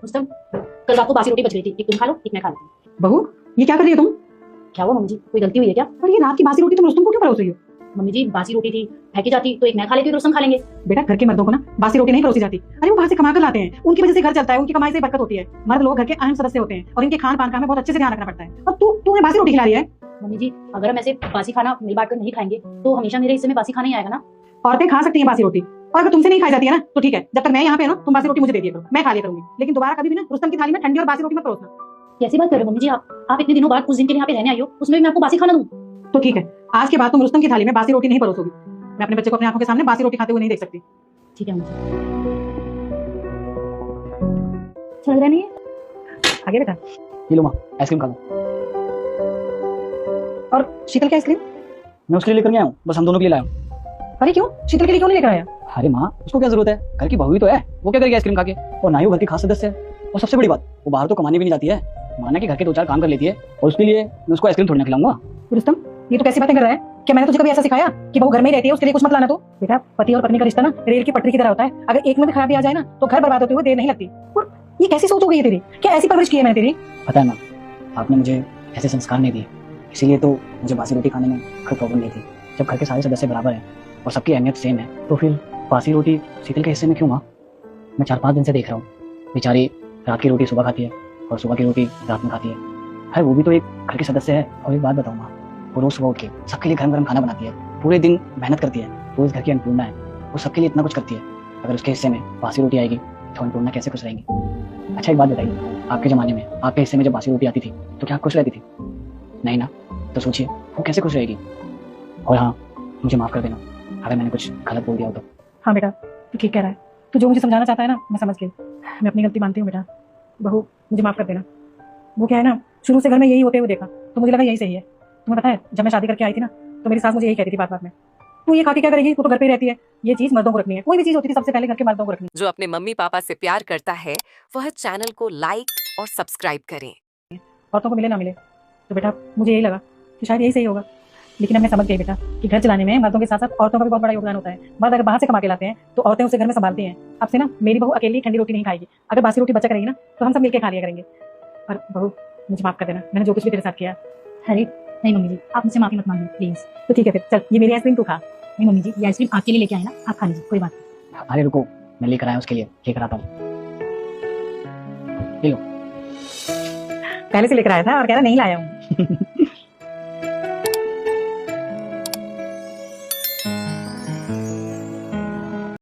रुस्तम, कल रात को बासी रोटी बच गई थी, एक तुम खा लो एक मैं खा लूँ। बहू ये क्या कर रही हो तुम? क्या हुआ मम्मी जी, कोई गलती हुई है क्या? और ये रात की बासी रोटी तुम रुस्तम को क्यों परोस रही हो? मम्मी जी बासी रोटी थी, फेंकी जाती तो एक मैं खा लेती तो रुस्तम खा लेंगे। बेटा घर के मर्दों को ना बासी रोटी नहीं परोसी जाती। अरे वो बाहर से कमा कर लाते हैं, उनकी वजह से घर चलता है, उनकी कमाई से बरकत होती है। मर्द लोग घर के अहम सदस्य होते हैं और इनके खान पान का हमें बहुत अच्छे से ध्यान रखना पड़ता है। और तू उन्हें बासी रोटी खिला रही है। मम्मी जी अगर हम ऐसे बासी खाना मिल बांट कर नहीं खाएंगे तो हमेशा मेरे हिस्से में बासी खाना ही आएगा ना। औरतें खा सकती हैं बासी रोटी, और अगर तुमसे नहीं खाई जाती है ना तो ठीक है, जब तक मैं यहाँ पे हूं ना तुम बासी रोटी मुझे दे दिया करो, मैं खा लिया करूंगी। लेकिन दोबारा कभी भी ना रुस्तम की थाली में ठंडी और बासी रोटी मत परोसना। कैसी बात कर रहे हो मम्मी जी आप इतने दिनों बाद कुछ दिन के लिए यहाँ पे रहने आई हो, उसमें भी मैं आपको बासी खाना दूं? तो ठीक है, आज के बाद तुम रुस्तम की थाली में बासी रोटी नहीं परोसोगी। मैं अपने बच्चे को अपनी आंखों के सामने बासी रोटी खाते हुए नहीं देख सकती। ठीक है मम्मी। अच्छा लग रहा नहीं है? आगे बेटा ये लो माँ, आइसक्रीम खा लो। और शीतल की आइसक्रीम? मैं उसके लिए लेकर नहीं आया हूँ, बस हम दोनों के लिए लाया हूँ। अरे क्यों, शीतल के लिए क्यों नहीं लेकर आया? अरे माँ उसको क्या जरूरत है, घर की बहू ही तो है, वो क्या करेगी आइसक्रीम खा के? और ना ही वो घर की खास सदस्य है। और सबसे बड़ी बात, वो बाहर तो कमाने भी नहीं जाती है, माना कि घर के 2-4 काम कर लेती है, और उसके लिए मैं उसको आइसक्रीम थोड़ी ना खिलाऊंगा। रुस्तम ये तो कैसी बातें कर रहा है? क्या मैंने तुझे कभी ऐसा सिखाया कि बहू घर में ही रहती है उसके लिए कुछ मत लाना? तो बेटा पति और पत्नी का रिश्ता ना रेल की पटरी की तरह होता है, अगर एक में भी खराबी आ जाए ना तो घर बर्बाद होते हुए देर नहीं लगती। और ये कैसी सोच हो गई है तेरी? क्या ऐसी परवरिश की है मैंने तेरी? पता है ना, आपने मुझे ऐसे संस्कार नहीं दिए, इसीलिए तो मुझे बासी रोटी खाने में कोई प्रॉब्लम नहीं थी। जब घर के सारे सदस्य बराबर हैं और सबकी अहमियत सेम है तो फिर बासी रोटी शीतल के हिस्से में क्यों माँ? मैं 4-5 दिन से देख रहा हूँ, बेचारी रात की रोटी सुबह खाती है और सुबह की रोटी रात में खाती है। है वो भी तो एक घर के सदस्य है। और एक बात बताऊँ माँ, वो रोज सुबह उठ के सबके लिए गरम गरम खाना बनाती है, पूरे दिन मेहनत करती है, वो इस घर की अन्नपूर्णा है, वो सबके लिए इतना कुछ करती है। अगर उसके हिस्से में बासी रोटी आएगी तो अन्नपूर्णा कैसे खुश रहेंगी? अच्छा एक बात बताइए, आपके ज़माने में आपके हिस्से में जब बासी रोटी आती थी तो क्या आप खुश रहती थी? नहीं ना, तो सोचिए वो कैसे खुश रहेगी। और हाँ, मुझे माफ़ कर देना अगर मैंने कुछ गलत बोल दिया हो तो। हाँ बेटा तू ठीक कह रहा है, तू जो मुझे समझाना चाहता है ना मैं समझ गई, मैं अपनी गलती मानती हूँ बेटा। बहू मुझे माफ कर देना। वो क्या है ना, शुरू से घर में यही होते हुए देखा तो मुझे लगा यही सही है। तुम्हें पता है जब मैं शादी करके आई थी ना तो मेरी सास मुझे यही कहती थी बात बात में, तू ये खा के क्या करेगी, तू तो घर पे ही रहती है, ये चीज मर्दों को रखनी है। कोई भी चीज होती थी सबसे पहले घर के मर्दों को रखनी है। जो अपने मम्मी पापा से प्यार करता है वह चैनल को लाइक और सब्सक्राइब करें। औरतों को मिले ना मिले तो बेटा मुझे यही लगा कि शायद यही सही होगा। लेकिन अब मैं समझ गई बेटा कि घर चलाने में मर्दों के साथ साथ औरतों का भी बहुत बड़ा योगदान होता है। मर्द अगर बाहर से कमा के लाते हैं तो औरतें उसे घर में संभालती हैं। अब से ना मेरी बहू अकेली ठंडी रोटी नहीं खाएगी, अगर बासी रोटी बचा करेगी ना तो हम सब मिलकर खा लिया करेंगे। पर बहू मुझे माफ कर देना, मैंने जो कुछ भी तेरे साथ किया। अरे नहीं मम्मी जी आप मुझसे माफी मत मांगिए प्लीज। तो ठीक है फिर चल, ये मेरी आइसक्रीम तू खा। नहीं मम्मी जी ये आइसक्रीम आपके लिए लेके आए ना, आप खा लीजिए कोई बात नहीं। अरे रुको, मैं लेकर आया उसके लिए, लेकर आता हूँ। ले लो। पहले से लेकर आया था और कह रहा नहीं लाया हूँ।